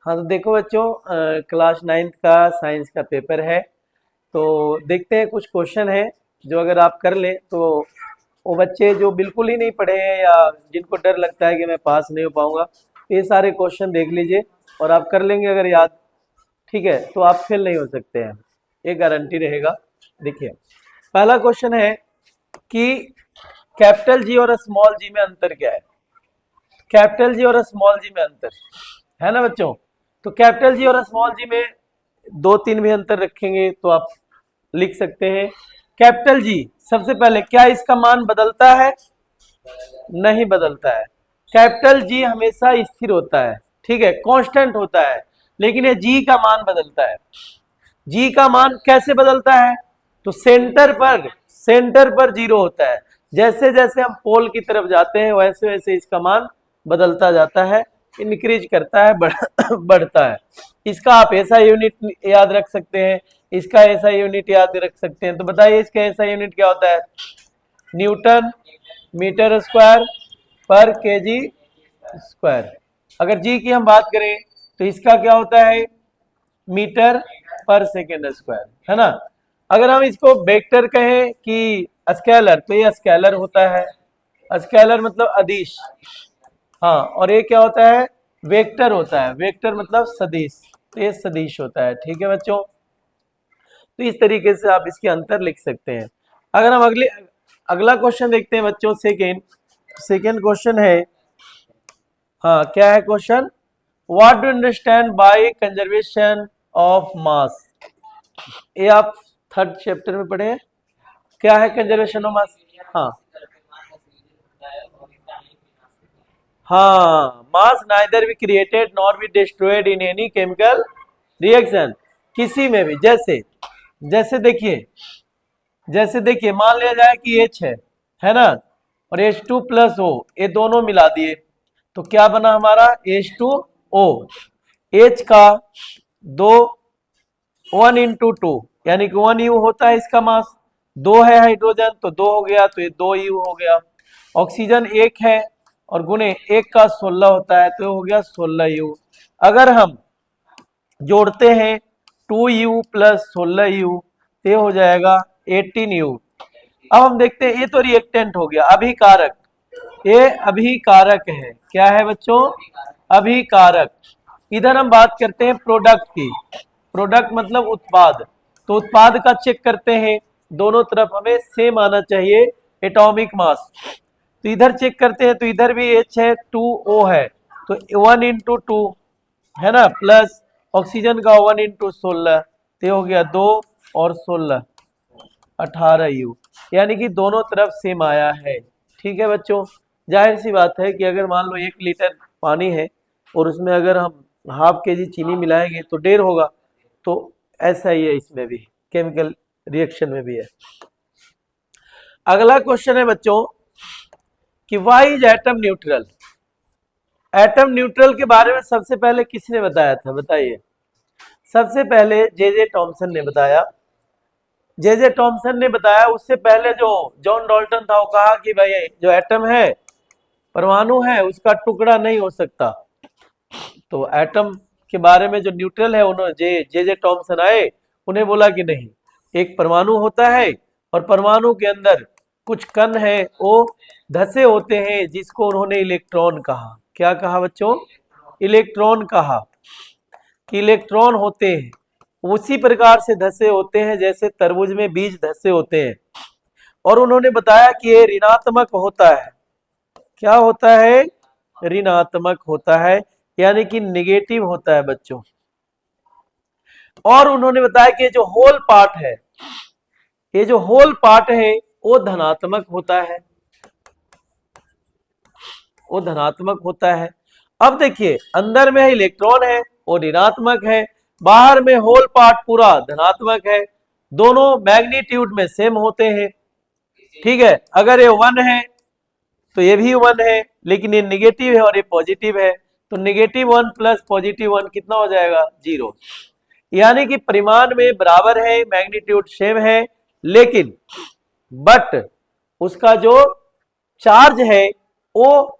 हाँ तो देखो बच्चों, क्लास 9th का साइंस का पेपर है। तो देखते हैं, कुछ क्वेश्चन है जो अगर आप कर लें तो वो बच्चे जो बिल्कुल ही नहीं पढ़े हैं या जिनको डर लगता है कि मैं पास नहीं हो पाऊंगा, ये सारे क्वेश्चन देख लीजिए और आप कर लेंगे अगर याद, ठीक है, तो आप फेल नहीं हो सकते हैं, ये गारंटी रहेगा। देखिए, पहला क्वेश्चन है कि कैपिटल जी और स्मॉल जी में अंतर क्या है। कैपिटल जी और स्मॉल जी में अंतर है ना बच्चों। तो कैपिटल जी और स्मॉल जी में दो तीन भी अंतर रखेंगे तो आप लिख सकते हैं। कैपिटल जी, सबसे पहले क्या इसका मान बदलता है? नहीं बदलता है। कैपिटल जी हमेशा स्थिर होता है, ठीक है, कांस्टेंट होता है। लेकिन ये जी का मान बदलता है। जी का मान कैसे बदलता है? तो सेंटर पर जीरो होता है। जैसे जैसे हम पोल की तरफ जाते हैं वैसे वैसे इसका मान बदलता जाता है, इंक्रीज करता है, बढ़ता है। इसका आप ऐसा यूनिट याद रख सकते हैं, इसका ऐसा यूनिट याद रख सकते हैं। तो बताइए इसका ऐसा यूनिट क्या होता है? न्यूटन मीटर स्क्वायर पर केजी स्क्वायर। अगर जी की हम बात करें तो इसका क्या होता है? मीटर पर सेकेंड स्क्वायर, है ना। अगर हम इसको वेक्टर कहें कि स्केलर, तो ये स्केलर होता है। स्केलर मतलब अदिश, हाँ, और ये क्या होता है? वेक्टर होता है। वेक्टर मतलब सदिश, तो ये सदिश होता है। ठीक है बच्चों, तो इस तरीके से आप इसके अंतर लिख सकते हैं। अगर हम अगला क्वेश्चन देखते हैं बच्चों, सेकेंड क्वेश्चन है। हाँ, क्या है question? What do understand by conservation of mass? ये आप थर्ड चैप्टर में पढ़े हैं। क्या है कंजर्वेशन ऑफ मास? हाँ हाँ, mass neither be created nor be destroyed in any chemical reaction. किसी में भी, जैसे जैसे देखिए मान लिया जाए कि H है ना, और H2+O, ये दोनों मिला दिए तो क्या बना हमारा? H2O। H का 1 into 2 यानी कि 1U होता है इसका मास। 2 है हाइड्रोजन तो 2 हो गया, तो ये 2U हो गया। ऑक्सीजन 1 है और गुणे 1 का 16 होता है, तो हो गया 16U। अगर हम जोड़ते हैं 2U + 16U, तो ये हो जाएगा 18U। अब हम देखते हैं, ये तो रिएक्टेंट हो गया, अभिकारक। ये अभिकारक है। क्या है बच्चों? अभिकारक। इधर हम बात करते हैं प्रोडक्ट की। प्रोडक्ट मतलब उत्पाद। तो उत्पाद का चेक करते हैं, दोनों तरफ हमें सेम आना चाहिए एटॉमिक मास। तो इधर चेक करते हैं, तो इधर भी H है, 2O है, तो 1 into 2 है ना, प्लस ऑक्सीजन का 1 into 16, तो हो गया 2 और 16 18U, यानी कि दोनों तरफ सेम आया है। ठीक है बच्चों, जाहिर सी बात है कि अगर मान लो 1 लीटर पानी है और उसमें अगर हम ½ kg चीनी मिलाएंगे तो 1.5 होगा। तो ऐसा ही है, इसमें भी केमिकल रिएक्शन में भी है। अगला क्वेश्चन है बच्चों कि why is atom neutral. Atom neutral के बारे में सबसे पहले किसने बताया था? बताइए। सबसे पहले जे टॉमसन ने बताया। जे टॉमसन ने बताया। उससे पहले जो जॉन डाल्टन था वो कहा कि भाई जो एटम है, परमाणु है, उसका टुकड़ा नहीं हो सकता। तो एटम के बारे में जो न्यूट्रल है, उन्होंने जे टॉमसन आए, उन्हें बोला कि नहीं, एक परमाणु होता है और परमाणु के अंदर कुछ कण है, वो धसे होते हैं, जिसको उन्होंने इलेक्ट्रॉन कहा। क्या कहा बच्चों? इलेक्ट्रॉन कहा, कि इलेक्ट्रॉन होते हैं उसी प्रकार से धसे होते हैं जैसे तरबूज में बीज धसे होते हैं। और उन्होंने बताया कि ये ऋणात्मक होता है। क्या होता है? ऋणात्मक होता है, यानी कि निगेटिव होता है बच्चों। और उन्होंने बताया कि जो होल पार्ट है, ये जो होल पार्ट है वो धनात्मक होता है, वो धनात्मक होता है। अब देखिए, अंदर में इलेक्ट्रॉन है वो ऋणात्मक है, बाहर में होल पार्ट पूरा धनात्मक है। दोनों मैग्नीट्यूड में सेम होते हैं। ठीक है, अगर ये 1 है तो ये भी 1 है, लेकिन ये निगेटिव है और ये पॉजिटिव है, तो -1 + +1 कितना हो जाएगा? 0। यानी कि परिमाण में बराबर है, मैग्नीट्यूड सेम है, लेकिन बट उसका जो चार्ज है वो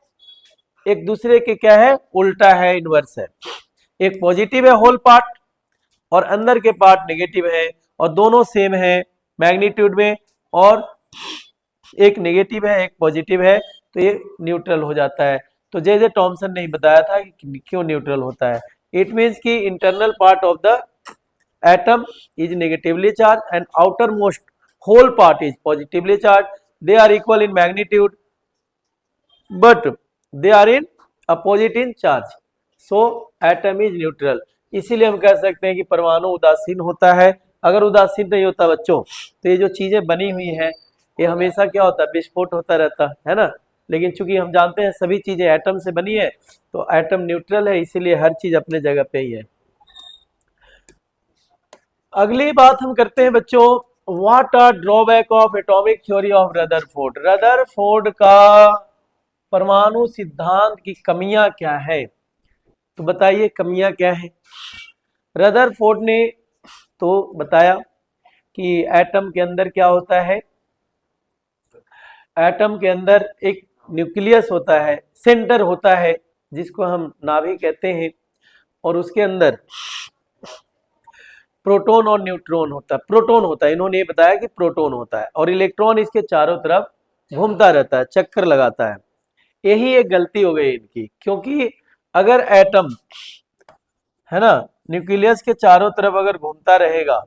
एक दूसरे के क्या है? उल्टा है, इनवर्स है। एक पॉजिटिव है होल पार्ट और अंदर के पार्ट नेगेटिव है, और दोनों सेम है मैग्नीट्यूड में, और एक नेगेटिव है एक पॉजिटिव है, तो ये न्यूट्रल हो जाता है। तो जे टॉमसन ने बताया था कि क्यों न्यूट्रल होता है। इट मीन्स कि internal part of the atom is negatively charge and outer most whole part is positively charge, they are equal in magnitude but they are in opposite in charge, so atom is neutral. इसीलिए हम कह सकते हैं कि परमाणु उदासीन होता है। अगर उदासीन नहीं होता बच्चों, तो ये जो चीजें बनी हुई हैं ये हमेशा क्या होता है, विस्फोट होता रहता है ना। लेकिन चूंकि हम जानते हैं सभी चीजें एटम से बनी है, तो एटम न्यूट्रल है, इसीलिए हर चीज अपने जगह पे ही है। अगली बात हम करते हैं बच्चों, what are drawback of atomic theory of Rutherford. Rutherford का परमाणु सिद्धांत की कमियां क्या है, तो बताइए कमियां क्या है। रदरफोर्ड ने तो बताया कि एटम के अंदर क्या होता है, एटम के अंदर एक न्यूक्लियस होता है, सेंटर होता है जिसको हम नाभि कहते हैं, और उसके अंदर प्रोटॉन और न्यूट्रॉन होता है। प्रोटॉन होता है, इन्होंने ये बताया कि प्रोटॉन होता है, और इलेक्ट्रॉन इसके चारों तरफ घूमता रहता है, चक्कर लगाता है। यही एक गलती हो गई इनकी, क्योंकि अगर एटम है ना न्यूक्लियस के चारों तरफ अगर घूमता रहेगा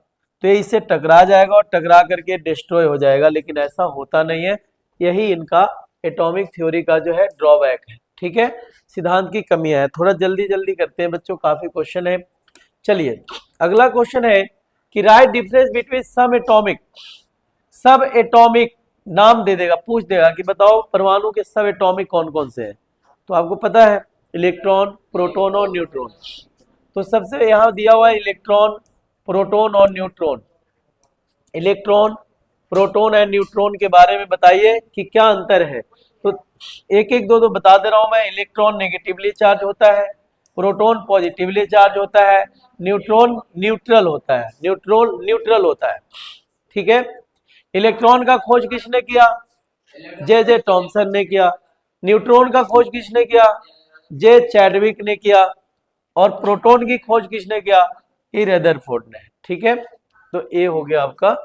तो ये इससे टकरा जाएगा और टकरा करके डिस्ट्रॉय हो जाएगा, लेकिन ऐसा होता नहीं है। यही इनका एटॉमिक थ्योरी का जो है ड्रॉबैक है, ठीक है, सिद्धांत की कमियां है। थोड़ा जल्दी जल्दी करते हैं बच्चों, काफी क्वेश्चन है। चलिए अगला क्वेश्चन है कि राइट डिफरेंस बिटवीन सब एटॉमिक, सब एटॉमिक नाम दे देगा, पूछ देगा कि बताओ परमाणु के सब एटॉमिक कौन कौन से हैं। तो आपको पता है इलेक्ट्रॉन, प्रोटॉन और न्यूट्रॉन। तो सबसे यहां दिया हुआ है इलेक्ट्रॉन, प्रोटॉन और neutron. Electron, proton and neutron के बारे में बताइए कि क्या अंतर है। तो एक एक दो दो बता दे रहा हूं मैं। इलेक्ट्रॉन नेगेटिवली चार्ज होता है, प्रोटॉन पॉजिटिवली चार्ज होता है, न्यूट्रॉन न्यूट्रल होता है, न्यूट्रल होता है, ठीक है। इलेक्ट्रॉन का खोज किसने किया, जे टॉमसन ने किया। न्यूट्रॉन का खोज किसने किया, जे चैडविक ने किया। और प्रोटॉन की खोज किसने किया, ई रदरफोर्ड ने, ठीक है। तो ये हो गया आपका।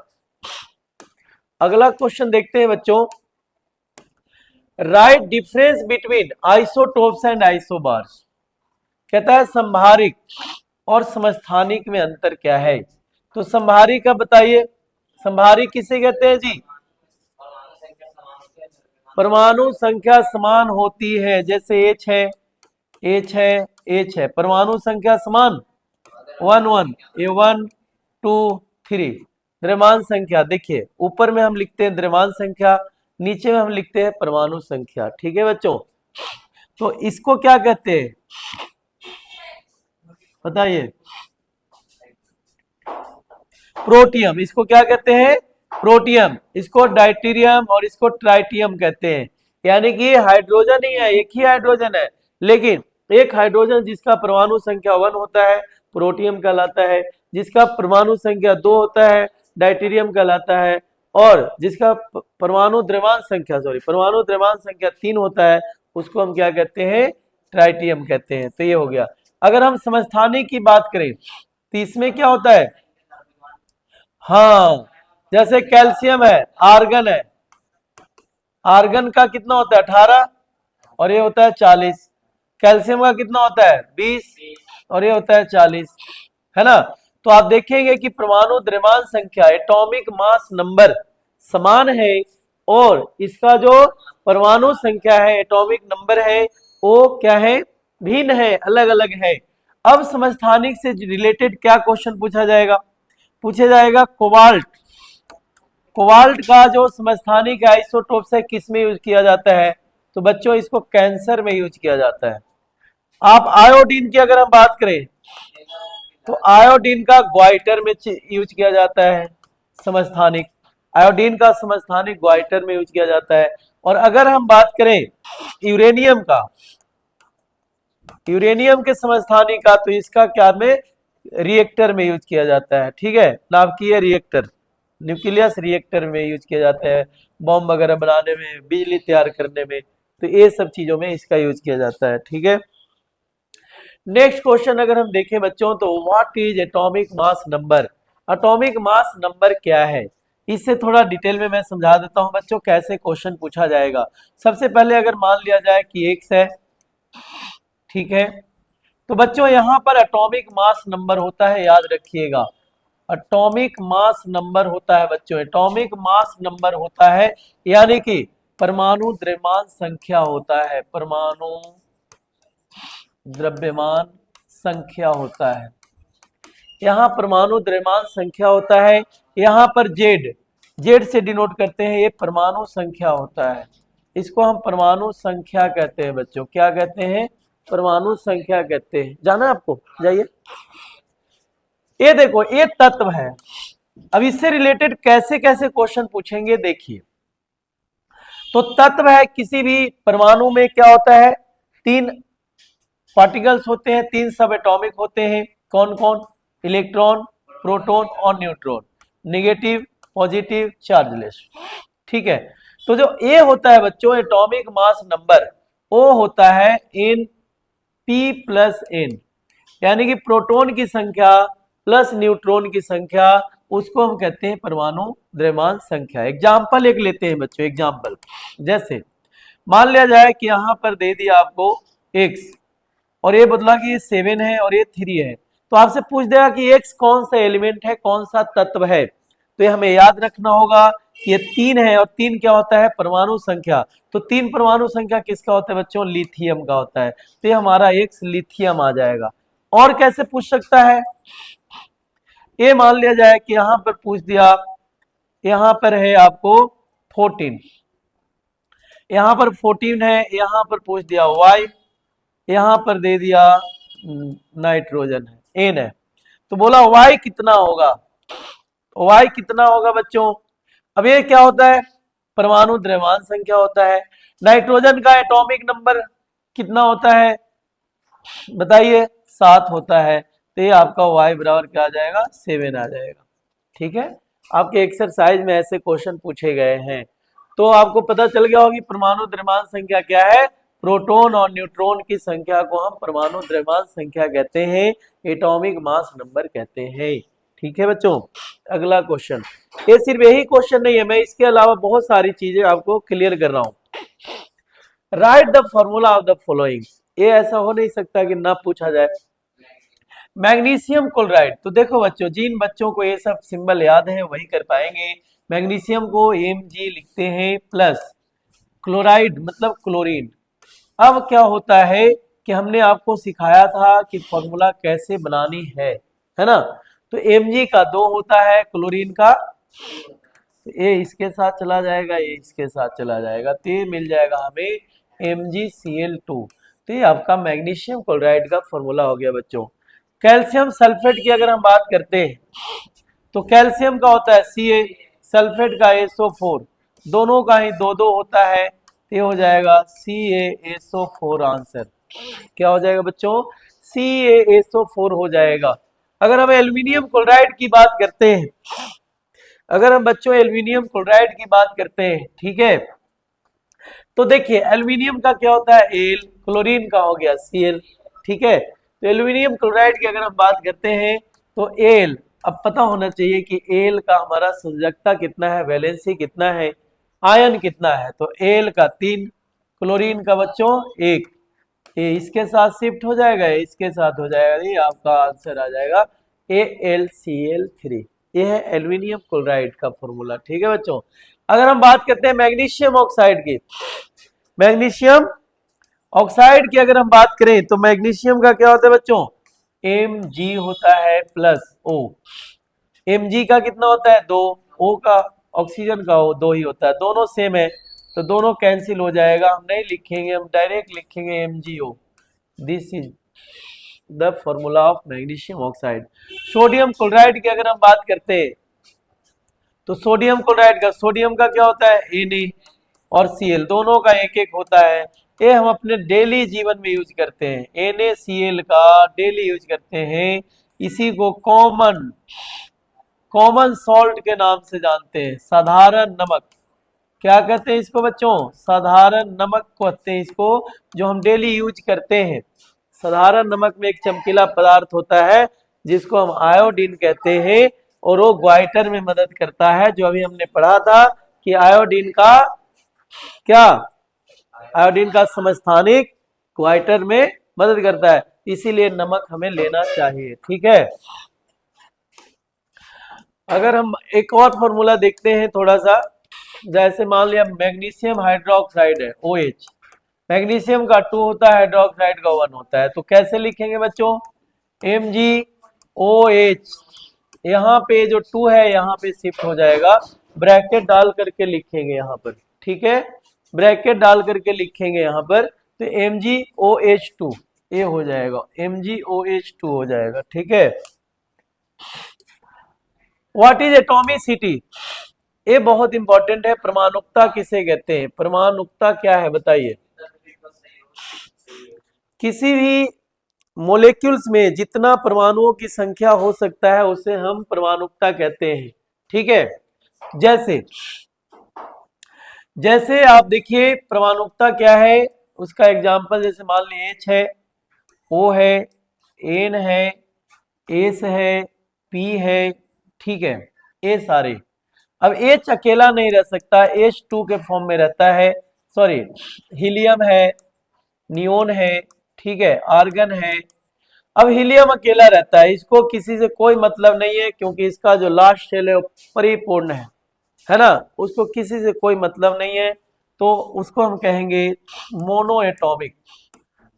अगला क्वेश्चन देखते हैं बच्चों, right difference between isotopes and isobars. कहता है संभारिक और समस्थानिक में अंतर क्या है। तो संभारिक का बताइए, संभारिक किसे कहते हैं जी, परमाणु संख्या समान होती है, जैसे एच है, एच है, एच है, परमाणु संख्या समान 1 1, ये 1 2 3। द्रव्यमान संख्या देखिए, ऊपर में हम लिखते हैं द्रव्यमान संख्या, नीचे में हम लिखते हैं परमाणु संख्या, ठीक है बच्चों। तो इसको क्या कहते हैं बताइए, प्रोटियम। इसको क्या कहते हैं, प्रोटियम। इसको डाइटेरियम और इसको ट्राइटियम कहते हैं। यानी कि हाइड्रोजन ही है, एक ही हाइड्रोजन है, लेकिन एक हाइड्रोजन जिसका परमाणु संख्या 1 होता है प्रोटियम कहलाता है, जिसका परमाणु संख्या 2 होता है डाइटेरियम कहलाता है, और जिसका परमाणु द्रव्यमान संख्या परमाणु द्रव्यमान संख्या 3 होता है उसको हम क्या कहते हैं, ट्राइटियम कहते हैं। तो ये हो गया। अगर हम समस्थानिक की बात करें तो इसमें क्या होता है, हाँ जैसे कैल्शियम है, आर्गन है, आर्गन का कितना होता है 18 और ये होता है 40। कैल्शियम का कितना होता है 20 और ये होता है 40, है ना। तो आप देखेंगे कि परमाणु द्रव्यमान संख्या एटॉमिक मास नंबर समान है, और इसका जो परमाणु संख्या है एटॉमिक नंबर है वो क्या है, भिन्न है, अलग अलग है। अब समस्थानिक से रिलेटेड क्या क्वेश्चन पूछा जाएगा, पूछा जाएगा कोबाल्ट। कोबाल्ट का जो समस्थानिक आइसोटोप है किस में यूज किया जाता है, तो बच्चों इसको कैंसर में यूज किया जाता है। आप आयोडीन की अगर हम बात करें तो आयोडीन का ग्वाइटर में यूज किया जाता है समस्थानिक, आयोडीन का समस्थानिक ग्वाइटर में यूज किया जाता है। और अगर हम बात करें यूरेनियम का, यूरेनियम के समस्थानिक का, तो इसका क्या में रिएक्टर में यूज किया जाता है, ठीक है, नाभिकीय रिएक्टर, न्यूक्लियस रिएक्टर में यूज किया जाता है, बॉम्ब वगैरह बनाने में, बिजली तैयार करने में, तो ये सब चीजों में इसका यूज किया जाता है, ठीक है। नेक्स्ट क्वेश्चन अगर हम देखें बच्चों तो what is atomic mass number. Atomic mass number क्या है, इससे थोड़ा डिटेल में मैं समझा देता हूं बच्चों कैसे क्वेश्चन पूछा जाएगा। सबसे पहले अगर मान लिया जाए कि एक्स है, ठीक है, तो बच्चों यहां पर एटॉमिक मास नंबर होता है, याद रखिएगा, एटॉमिक मास नंबर होता है बच्चों, एटॉमिक मास नंबर होता है यानी कि परमाणु द्रव्यमान संख्या होता है, परमाणु द्रव्यमान संख्या होता है। यहाँ परमाणु द्रव्यमान संख्या होता है, यहाँ पर जेड, जेड से डिनोट करते हैं, ये परमाणु संख्या होता है, इसको हम परमाणु संख्या कहते हैं बच्चों, क्या कहते हैं, परमाणु संख्या कहते हैं। जाना आपको, जाइए। ये देखो ये तत्व है, अब इससे रिलेटेड कैसे कैसे क्वेश्चन पूछेंगे देखिए। तो तत्व है, किसी भी परमाणु में क्या होता है, तीन पार्टिकल्स होते हैं, तीन सब एटॉमिक होते हैं, कौन कौन, इलेक्ट्रॉन, प्रोटॉन और न्यूट्रॉन, नेगेटिव पॉजिटिव चार्जलेस, ठीक है। तो जो ए होता है बच्चों एटॉमिक मास नंबर, वो होता है एन पी प्लस एन, यानी कि प्रोटॉन की संख्या प्लस न्यूट्रॉन की संख्या, उसको हम कहते हैं परमाणु द्रव्यमान संख्या। एग्जाम्पल एक लेते हैं बच्चों, एग्जाम्पल जैसे मान लिया जाए कि यहां पर दे दिया आपको एक्स और ये बदला कि ये 7 है और ये 3 है, तो आपसे पूछ देगा कि एक्स कौन सा एलिमेंट है, कौन सा तत्व है, तो ये हमें याद रखना होगा कि ये 3 है और 3 क्या होता है, परमाणु संख्या। तो 3 परमाणु संख्या किसका होता है बच्चों, लिथियम का होता है, तो ये हमारा एक्स लिथियम आ जाएगा। और कैसे पूछ सकता है, ये मान लिया जाए कि यहां पर पूछ दिया, यहां पर है आपको 14, यहां पर 14 है, यहां पर पूछ दिया वाई, यहां पर दे दिया नाइट्रोजन है, एन है, तो बोला वाई कितना होगा, वाई कितना होगा बच्चों। अब ये क्या होता है, परमाणु द्रव्यमान संख्या होता है। नाइट्रोजन का एटॉमिक नंबर कितना होता है बताइए, 7 होता है, तो ये आपका वाई बराबर क्या आ जाएगा, 7 आ जाएगा, ठीक है। आपके एक्सरसाइज में ऐसे क्वेश्चन पूछे गए हैं, तो आपको पता चल गया होगा कि परमाणु द्रव्यमान संख्या क्या है, प्रोटॉन और न्यूट्रॉन की संख्या को हम परमाणु द्रव्यमान संख्या कहते हैं, एटॉमिक मास नंबर कहते हैं, ठीक है बच्चों। अगला क्वेश्चन, ये सिर्फ यही क्वेश्चन नहीं है, मैं इसके अलावा बहुत सारी चीजें आपको क्लियर कर रहा हूं। Right the formula of the following, ये ऐसा हो नहीं सकता कि ना पूछा जाए। मैग्नीशियम क्लोराइड, तो देखो बच्चों, जिन बच्चों को ये सब सिंबल याद है वही कर पाएंगे। मैग्नीशियम को Mg लिखते हैं प्लस क्लोराइड मतलब क्लोरीन। अब क्या होता है कि हमने आपको सिखाया था कि फॉर्मूला कैसे बनानी है ना, तो Mg का 2 होता है, क्लोरीन का, ये इसके साथ चला जाएगा, ये इसके साथ चला जाएगा, तो ये मिल जाएगा हमें MgCl2। तो ये आपका मैग्नीशियम क्लोराइड का फॉर्मूला हो गया बच्चों। कैल्शियम सल्फेट की अगर हम बात करते हैं तो कैल्शियम का होता है Ca, सल्फेट का SO4, दोनों का ही 2-2 होता है, ये हो जाएगा CaSO4 आंसर। क्या हो जाएगा बच्चों, CaSO4 हो जाएगा। अगर हम एल्यूमिनियम क्लोराइड की बात करते हैं, अगर हम बच्चों एल्यूमिनियम क्लोराइड की बात करते हैं, ठीक है, तो देखिए एल्यूमिनियम का क्या होता है एल, क्लोरीन का हो गया Cl, ठीक है। तो एल्यूमिनियम क्लोराइड की अगर हम बात करते हैं तो एल, अब पता होना चाहिए कि एल का हमारा संयोजकता कितना है, वैलेंसी कितना है, आयन कितना है, तो एल का 3, क्लोरीन का बच्चों 1, ये इसके साथ शिफ्ट हो जाएगा, ये इसके साथ हो जाएगा, ये आपका आंसर आ जाएगा AlCl3। ये है एल्यूमिनियम क्लोराइड का फॉर्मूला, ठीक है बच्चों। अगर हम बात करते हैं मैग्नीशियम ऑक्साइड की, मैग्नीशियम ऑक्साइड की अगर हम बात करें तो मैग्नीशियम का क्या होता है बच्चों, Mg होता है प्लस O। Mg का कितना होता है 2, O का, ऑक्सीजन का O 2 ही होता है, दोनों सेम है, तो दोनों कैंसिल हो जाएगा, हम नहीं लिखेंगे, हम डायरेक्ट लिखेंगे MgO। This is the formula of magnesium oxide. Sodium chloride की अगर हम बात करते हैं तो सोडियम क्लोराइड का, सोडियम का क्या होता है Na और Cl, दोनों का 1-1 होता है, ये हम अपने डेली जीवन में यूज करते हैं, NaCl का डेली यूज करते हैं, इसी को कॉमन कॉमन सॉल्ट के नाम से जानते हैं, साधारण नमक। क्या कहते हैं इसको बच्चों, साधारण नमक कहते हैं इसको, जो हम डेली यूज करते हैं, साधारण नमक में एक चमकीला पदार्थ होता है जिसको हम आयोडीन कहते हैं, और वो ग्वाइटर में मदद करता है, जो अभी हमने पढ़ा था कि आयोडीन का क्या, आयोडीन का समस्थानिक ग्वाइटर में मदद करता है, इसीलिए नमक हमें लेना चाहिए। ठीक है, अगर हम एक और फॉर्मूला देखते हैं थोड़ा सा, जैसे मान लिया मैग्नीशियम हाइड्रोक्साइड है OH, मैग्नीशियम का 2 होता है, हाइड्रोक्साइड का 1 होता है, तो कैसे लिखेंगे बच्चों, MgOH, यहाँ पे जो 2 है यहाँ पे शिफ्ट हो जाएगा, ब्रैकेट डाल करके लिखेंगे यहाँ पर। ठीक है, ब्रैकेट डाल करके लिखेंगे यहाँ पर, तो MgOH2 ये हो जाएगा, MgOH2 हो जाएगा। ठीक है, व्हाट इज एटॉमिसिटी, ये बहुत इंपॉर्टेंट है। परमाणुकता किसे कहते हैं, परमाणुकता क्या है बताइए। किसी भी मोलेक्यूल्स में जितना परमाणुओं की संख्या हो सकता है उसे हम परमाणुकता कहते हैं। ठीक है, जैसे जैसे आप देखिए परमाणुकता क्या है, उसका एग्जांपल जैसे मान लीजिए H है, O है, N है, S है, P है। ठीक है, ये सारे, अब H अकेला नहीं रह सकता, H2 के फॉर्म में रहता है, सॉरी हीलियम है, नियोन है, ठीक है, आर्गन है। अब हीलियम अकेला रहता है, इसको किसी से कोई मतलब नहीं है, क्योंकि इसका जो लास्ट शेल है वो परिपूर्ण है ना, उसको किसी से कोई मतलब नहीं है, तो उसको हम कहेंगे मोनो एटॉमिक,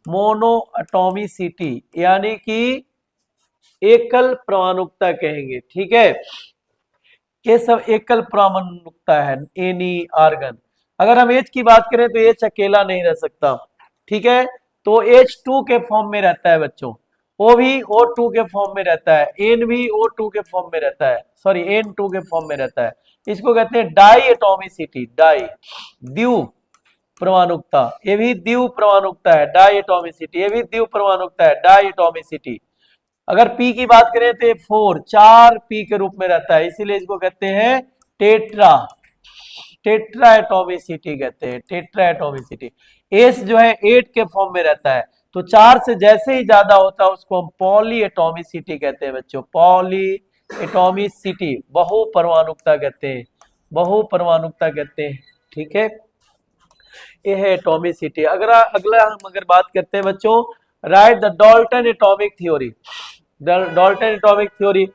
मोनो एटॉमिसिटी, यानी कि एकल परमाणुकता कहेंगे। ठीक है, ये सब एकल परमाणुकता है, एनी आर्गन। अगर हम एच की बात करें तो एच अकेला नहीं रह सकता। ठीक है, तो H2 के फॉर्म में रहता है बच्चों, O भी O2 के फॉर्म में रहता है, N भी O2 के फॉर्म में रहता है, सॉरी N2 के फॉर्म में रहता है। इसको कहते हैं डाई एटॉमिसिटी, डाई द्विव परमाणुकता, ये भी द्विव परमाणुकता है, डाई एटॉमिसिटी, ये भी द्विव परमाणुकता है, डाई एटॉमिसिटी। अगर P की बात करें तो 4 4 P के रूप में रहता है, इसीलिए इसको कहते हैं टेट्रा, टेट्रा एटॉमिसिटी कहते हैं, टेट्रा एटॉमिसिटी। एस जो है 8 के फॉर्म में रहता है, तो 4 से जैसे ही ज्यादा होता है उसको हम पॉली एटॉमिसिटी कहते हैं बच्चों, पॉली एटॉमिसिटी, बहु परमाणुकता कहते हैं, बहु परमाणुकता कहते हैं। ठीक है, ये है एटॉमिसिटी। अगर अगला हम अगर बात करते हैं बच्चों, right the Dalton atomic theory, Dalton atomic theory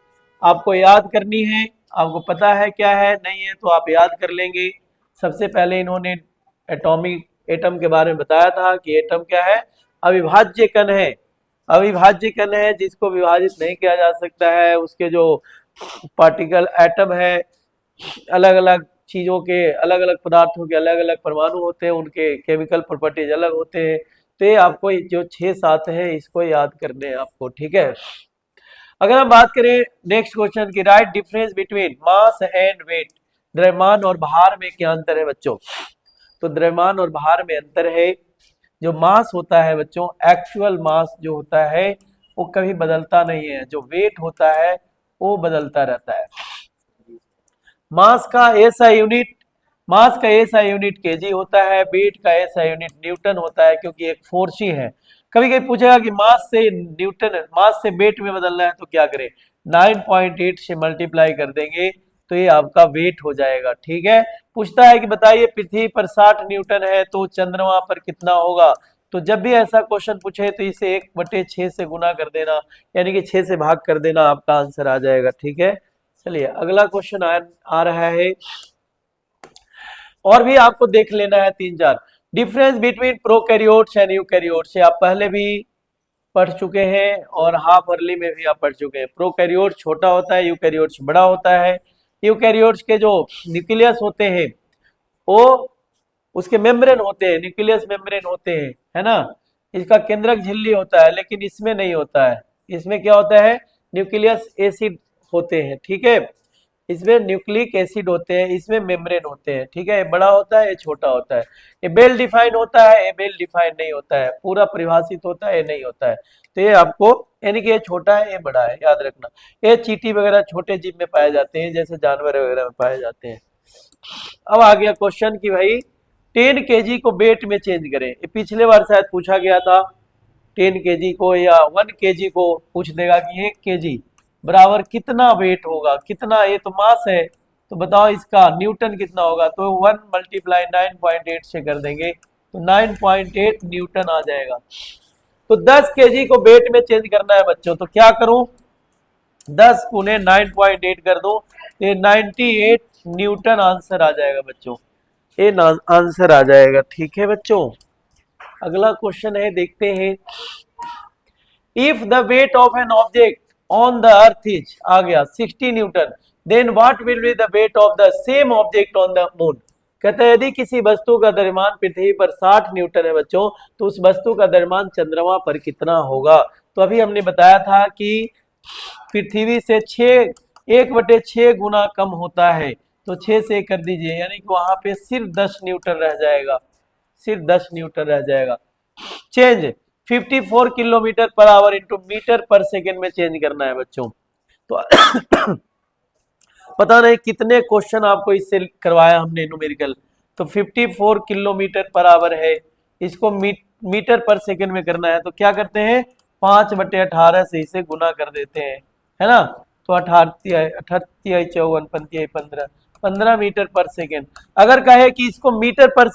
आपको याद करनी है, आपको पता है क्या है, नहीं है तो आप याद कर लेंगे। सबसे पहले इन्होंने एटॉमिक एटम के बारे में बताया था कि एटम क्या है, अविभाज्य कण है, अविभाज्य कण है जिसको विभाजित नहीं किया जा सकता है, उसके जो पार्टिकल एटम है, अलग अलग चीजों के, अलग अलग पदार्थों के अलग अलग परमाणु होते हैं, उनके केमिकल प्रॉपर्टीज अलग होते हैं। तो ये आपको जो 6-7 है इसको याद करने हैं आपको। ठीक है, अगर हम बात करें नेक्स्ट क्वेश्चन की, write difference between mass and weight, द्रव्यमान और भार में क्या अंतर है बच्चों, तो द्रव्यमान और भार में अंतर है। जो मास होता है बच्चों, एक्चुअल मास जो होता है वो कभी बदलता नहीं है, जो वेट होता है वो बदलता रहता है। मास का ऐसा यूनिट, मास का ऐसा यूनिट केजी होता है, वेट का ऐसा यूनिट न्यूटन होता है, क्योंकि एक फोर्स ही है। कभी कभी पूछेगा कि मास से न्यूटन, मास से वेट में बदलना है तो क्या करें, 9.8 से मल्टीप्लाई कर देंगे तो ये आपका वेट हो जाएगा। ठीक है, पूछता है कि बताइए पृथ्वी पर 60 न्यूटन है तो चंद्रमा पर कितना होगा, तो जब भी ऐसा क्वेश्चन पूछे तो इसे 1/6 से गुना कर देना, यानी कि 6 से भाग कर देना, आपका आंसर आ जाएगा। ठीक है, चलिए अगला क्वेश्चन आ रहा है, और भी आपको देख लेना है 3-4 difference between prokaryotes and eukaryotes, आप पहले भी पढ़ चुके हैं और हाफ अर्ली में भी आप पढ़ चुके हैं। प्रोकैरियोट छोटा होता है, यूकैरियोट्स बड़ा होता है। यूकैरियोट्स के जो न्यूक्लियस होते हैं वो उसके मेम्ब्रेन होते हैं, न्यूक्लियस मेम्ब्रेन होते हैं, है ना, इसका केंद्रक झिल्ली होता है, लेकिन इसमें नहीं होता है। इसमें क्या होता है, न्यूक्लियस एसिड होते हैं। ठीक है, इसमें न्यूक्लिक एसिड होते हैं, इसमें मेम्ब्रेन होते हैं। ठीक है, ये बड़ा होता है, ये छोटा होता है, ये वेल डिफाइंड होता है, ये वेल डिफाइंड नहीं होता है, पूरा परिभाषित होता है, ये नहीं होता है। तो ये आपको, यानी कि ये छोटा है, ये बड़ा है, याद रखना। ये चींटी वगैरह छोटे जीव में पाए जाते हैं, जैसे जानवर वगैरह में पाए जाते हैं। अब आ गया क्वेश्चन कि भाई 10 kg को वेट में चेंज करें, ये पिछले बार शायद पूछा गया था, 10 kg को या 1 kg को पूछ देगा कि 1 kg बराबर कितना वेट होगा, कितना, ये तो मास है, तो बताओ इसका न्यूटन कितना होगा। तो 1 × 9.8 से कर देंगे तो 9.8 न्यूटन आ जाएगा। तो 10 kg को वेट में चेंज करना है बच्चों, तो क्या करूं, 10 × 9.8 कर दो, ये 98 न्यूटन आंसर आ जाएगा बच्चों, ये आंसर आ जाएगा। ठीक है बच्चों, अगला क्वेश्चन है, देखते हैं। If the weight of an object on the earth is, आ गया 60 newton, then what will be the weight of the same object on the moon. कहते हैं यदि किसी वस्तु का द्रव्यमान पृथ्वी पर 60 न्यूटन है बच्चों, तो उस वस्तु का द्रव्यमान चंद्रमा पर कितना होगा। तो अभी हमने बताया था कि पृथ्वी से 1/6 गुना कम होता है, तो 6 से कर दीजिए, यानी कि वहां पे सिर्फ 10 न्यूटन रह जाएगा, सिर्फ 10 न्यूटन रह जाएगा। Change 54 kilometre per hour into metre per second में चेंज करना है बच्चों। तो पता नहीं कितने क्वेश्चन आपको इससे करवाया हमने न्यूमेरिकल। तो 54 किलोमीटर पर आवर है, इसको मीटर पर सेकेंड में करना है, तो क्या करते हैं 5/18 से इसे गुना कर देते हैं, है ना। तो 15 मीटर पर सेकेंड। अगर कहे कि इसको मीटर पर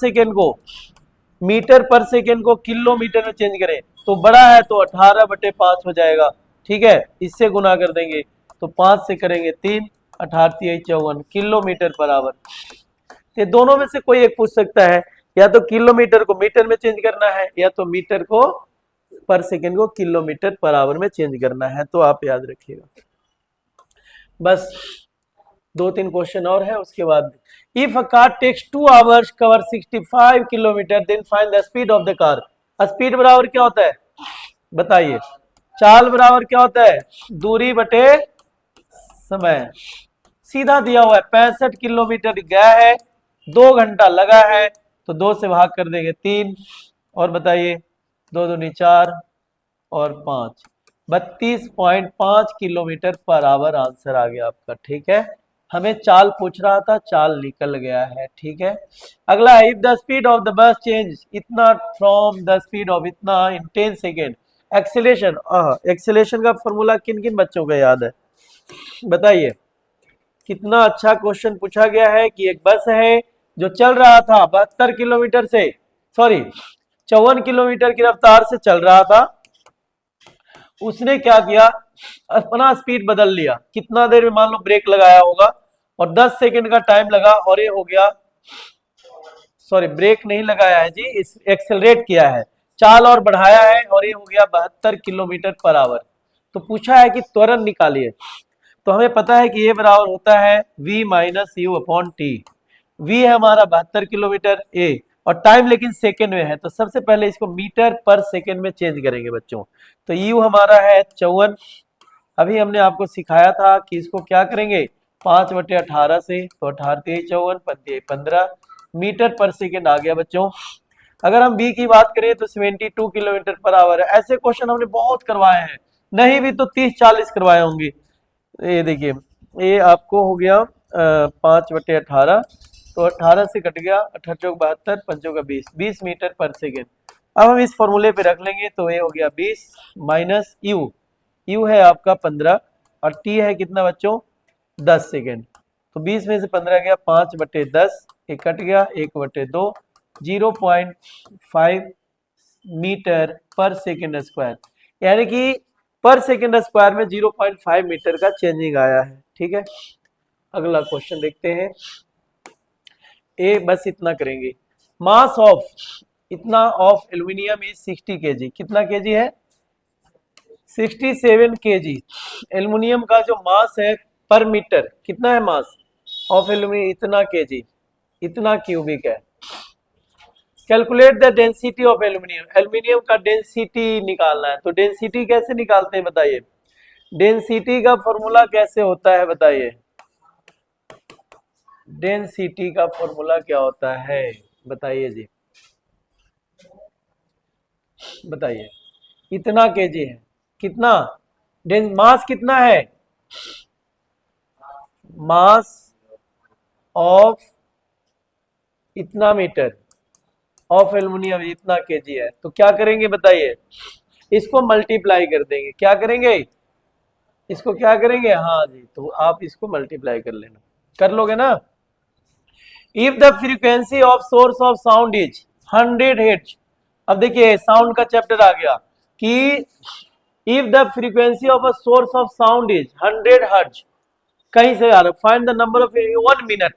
सेकेंड को किलोमीटर में चेंज करें, तो बड़ा है तो 18/5 हो जाएगा। ठीक है, इससे गुना कर देंगे तो 5 से करेंगे 3, 18×3 = 54 किलोमीटर पर आवर। ये दोनों में से कोई एक पूछ सकता है, या तो किलोमीटर को मीटर में चेंज करना है, या तो मीटर को पर सेकेंड को किलोमीटर पर आवर में चेंज करना है। तो आप याद रखिएगा। बस 2-3 क्वेश्चन और है, उसके बाद if a car takes 2 hours cover 65 kilometre then find the speed of the car. Speed बराबर क्या होता है बताइए, चाल बराबर क्या होता है, दूरी बटे समय। सीधा दिया हुआ है 65 किलोमीटर गया है, 2 घंटा लगा है, तो 2 से भाग कर देंगे 3, और बताइए 2 दूनी 4 और 5, 32.5 किलोमीटर पर आवर आंसर आ गया आपका। ठीक है, हमें चाल पूछ रहा था, चाल निकल गया है। ठीक है, अगला है if the speed of the bus change इतना फ्रॉम द स्पीड ऑफ इतना इन 10 सेकेंड, एक्सेलेरेशन। एक्सेलेरेशन का फॉर्मूला किन किन बच्चों को याद है बताइए। कितना अच्छा क्वेश्चन पूछा गया है कि एक बस है जो चल रहा था 52 किलोमीटर से, सॉरी 54 किलोमीटर की रफ्तार से चल रहा था, उसने क्या किया अपना स्पीड बदल लिया। कितना देर में, मान लो ब्रेक लगाया होगा और 10 सेकंड का टाइम लगा, और ये हो गया, सॉरी ब्रेक नहीं लगाया है जी, इस एक्सेलरेट किया है, चाल और बढ़ाया है, और ये हो गया 72 किलोमीटर पर आवर। तो पूछा है कि त्वरण निकालिए, तो हमें पता है कि ये बराबर होता है v - u/t। v है हमारा 72 किलोमीटर a, और टाइम लेकिन सेकेंड में है, तो सबसे पहले इसको मीटर पर सेकेंड में चेंज करेंगे बच्चों। तो u हमारा है 54, अभी हमने आपको सिखाया था कि इसको क्या करेंगे 5/18 से, तो 18×3 = 54, 15 मीटर पर सेकेंड आ गया बच्चों। अगर हम b की बात करें तो 72 किलोमीटर पर आवर है। ऐसे क्वेश्चन हमने बहुत करवाए हैं, नहीं भी तो 30-40 करवाए होंगे। ये देखिए, ये आपको हो गया 5/18, तो 18 से कट गया, 18×4 = 72, 5×20, 20 मीटर पर सेकेंड। अब हम इस फॉर्मूले पे रख लेंगे, तो ये हो गया 20 माइनस यू, यू है आपका 15 और टी है कितना बच्चों 10 सेकेंड। तो 20 में से 15 गया, 5/10, एक कट गया, 1/2, 0.5 मीटर पर सेकेंड स्क्वायर, यानी कि पर सेकेंड स्क्वायर में 0.5 मीटर का चेंजिंग आया है। ठीक है, अगला क्वेश्चन देखते हैं। ए बस इतना करेंगे, मास ऑफ इतना ऑफ एल्यूमिनियम इज 60 kg, कितना केजी है 67 kg। एल्यूमिनियम का जो मास है पर मीटर कितना है, मास ऑफ एल्यूमिनियम इतना केजी, इतना क्यूबिक है। Calculate the density of aluminium, aluminium का डेंसिटी निकालना है। तो डेंसिटी कैसे निकालते हैं बताइए, डेंसिटी का फॉर्मूला कैसे होता है बताइए, डेंसिटी का फॉर्मूला क्या होता है बताइए जी, बताइए। इतना केजी है, कितना मास कितना है, मास ऑफ इतना मीटर ऑफ एल्यूमिनियम इतना केजी है। तो क्या करेंगे बताइए, इसको मल्टीप्लाई कर देंगे। क्या करेंगे? इसको क्या करेंगे? हाँ जी, तो आप इसको मल्टीप्लाई कर लेना, कर लोगे ना। If the frequency of source of sound is 100 hertz, अब देखिए साउंड का चैप्टर आ गया कि if the frequency of a source of sound is 100 hertz, कहीं से आ रहा, find the number of 1 minute.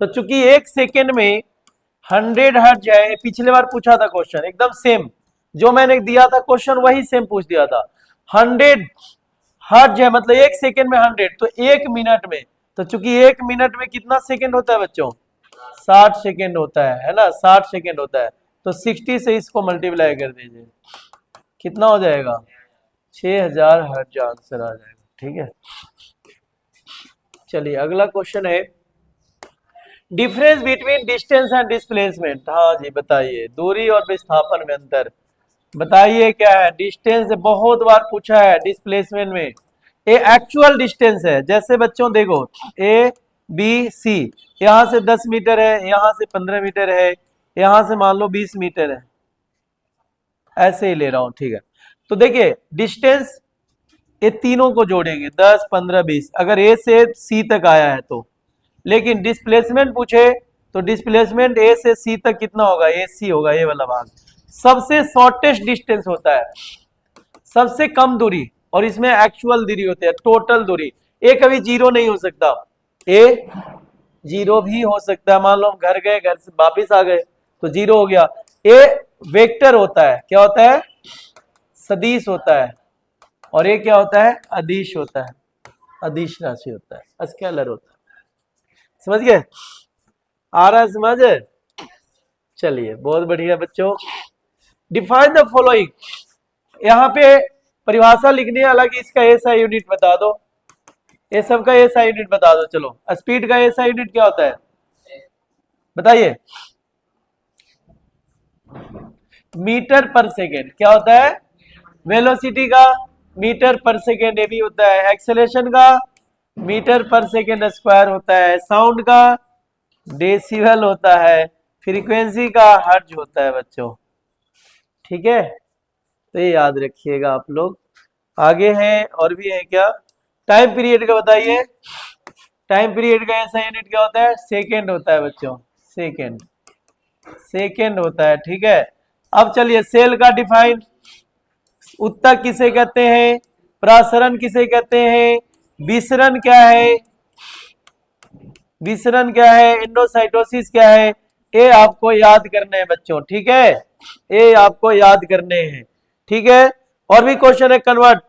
तो चूंकि 1 सेकेंड में 100 हर्ट्ज है, पिछले बार पूछा था क्वेश्चन एकदम सेम, जो मैंने दिया था क्वेश्चन वही सेम पूछ दिया था। 100 हर्ट्ज है मतलब 1 सेकेंड में 100, तो 1 मिनट में, तो चूंकि 1 मिनट में कितना सेकेंड होता है बच्चों? 60 सेकेंड होता है ना, 60 सेकेंड होता है। तो 60 से इसको मल्टीप्लाई कर दीजिए, कितना हो जाएगा? 6000 हर्ट्ज आंसर आ जाएगा। ठीक है, चलिए अगला क्वेश्चन है, difference between distance and displacement. हाँ जी बताइए, दूरी और विस्थापन में अंतर बताइए क्या है? डिस्टेंस बहुत बार पूछा है, डिस्प्लेसमेंट में ये एक्चुअल डिस्टेंस है। जैसे बच्चों देखो ए बी सी, यहां से 10 मीटर है, यहां से 15 मीटर है, यहां से मान लो 20 मीटर है, ऐसे ही ले रहा हूं। ठीक है, तो देखिए डिस्टेंस ये तीनों को जोड़ेंगे 10 15 20, अगर ए से सी तक आया है तो। लेकिन डिस्प्लेसमेंट पूछे तो डिस्प्लेसमेंट ए से सी तक कितना होगा? ए सी होगा, ये वाला भाग सबसे शॉर्टेस्ट डिस्टेंस होता है, सबसे कम दूरी, और इसमें एक्चुअल दूरी होती है, टोटल दूरी। ए कभी जीरो नहीं हो सकता, ए जीरो भी हो सकता है, मान लो हम घर गए, घर से वापिस आ गए तो जीरो हो गया। ए वेक्टर होता है, क्या होता है? सदिश होता है, और ये क्या होता है? अदिश होता है, अदिश राशि होता है, स्केलर होता है। समझ गए? आ रहा है समझ? चलिए बहुत बढ़िया बच्चों। डिफाइन द फॉलोइंग, यहाँ पे परिभाषा लिखनी है, हालांकि इसका ऐसा यूनिट बता दो, ये सब का ऐसा यूनिट बता दो। चलो स्पीड का ऐसा यूनिट क्या होता है बताइए? Metre per second. क्या होता है? वेलोसिटी का मीटर पर सेकेंड ये भी होता है, एक्सेलरेशन का मीटर पर सेकेंड स्क्वायर होता है, साउंड का डेसिबल होता है, फ्रीक्वेंसी का हर्ट्ज होता है बच्चों। ठीक है, तो ये याद रखिएगा आप लोग। आगे हैं और भी है क्या? टाइम पीरियड का बताइए। टाइम पीरियड का ऐसा यूनिट क्या होता है? सेकेंड होता है बच्चों, सेकेंड, सेकेंड होता है। ठीक है, अब चलिए सेल का डिफाइन, उत्तक किसे कहते हैं, प्रसरण किसे कहते हैं, विसरण क्या है, विसरण क्या है, एंडोसाइटोसिस क्या है, ये आपको याद करने हैं बच्चों। ठीक है, ये आपको याद करने हैं। ठीक है, और भी क्वेश्चन है, convert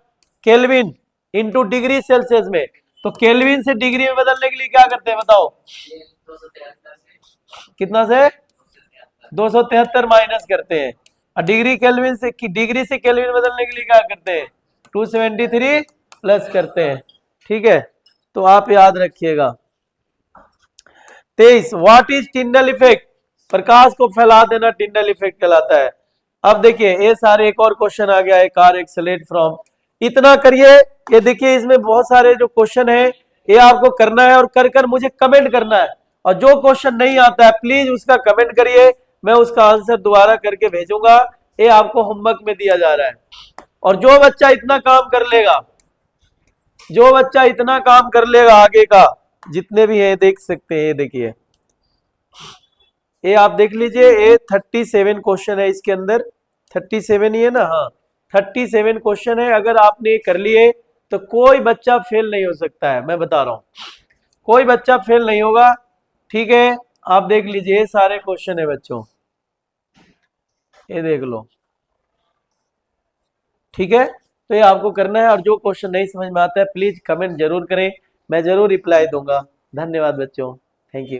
kelvin into degree Celsius में, तो केल्विन से डिग्री में बदलने के लिए क्या करते हैं बताओ? कितना से? 273 माइनस करते हैं, और डिग्री केल्विन से, डिग्री से केल्विन बदलने के लिए क्या करते हैं? 273 प्लस करते हैं। ठीक है, तो आप याद रखिएगा। 23, व्हाट इज टिंडल इफेक्ट? प्रकाश को फैला देना टिंडल इफेक्ट कहलाता है। अब देखिए ये सारे एक और क्वेश्चन आ गया है, कार एक्सेलेरेट फ्रॉम, इतना करिए। ये देखिए इसमें बहुत सारे जो क्वेश्चन है ये आपको करना है, और कर कर मुझे कमेंट करना है, और जो क्वेश्चन नहीं आता है प्लीज उसका कमेंट करिए, मैं उसका आंसर दोबारा करके भेजूंगा। ये आपको होमवर्क में दिया जा रहा है, और जो बच्चा इतना काम कर लेगा, जो बच्चा इतना काम कर लेगा, आगे का जितने भी है देख सकते हैं, ये देखिए ये आप देख लीजिए, ये 37 क्वेश्चन है इसके अंदर, 37 ही है ना? हाँ 37 क्वेश्चन है, अगर आपने कर लिए तो कोई बच्चा फेल नहीं हो सकता है, मैं बता रहा हूं, कोई बच्चा फेल नहीं होगा। ठीक है, आप देख लीजिए सारे क्वेश्चन है बच्चों, ये देख लो। ठीक है, तो ये आपको करना है, और जो क्वेश्चन नहीं समझ में आता है प्लीज कमेंट जरूर करें, मैं जरूर रिप्लाई दूंगा। धन्यवाद बच्चों, थैंक यू।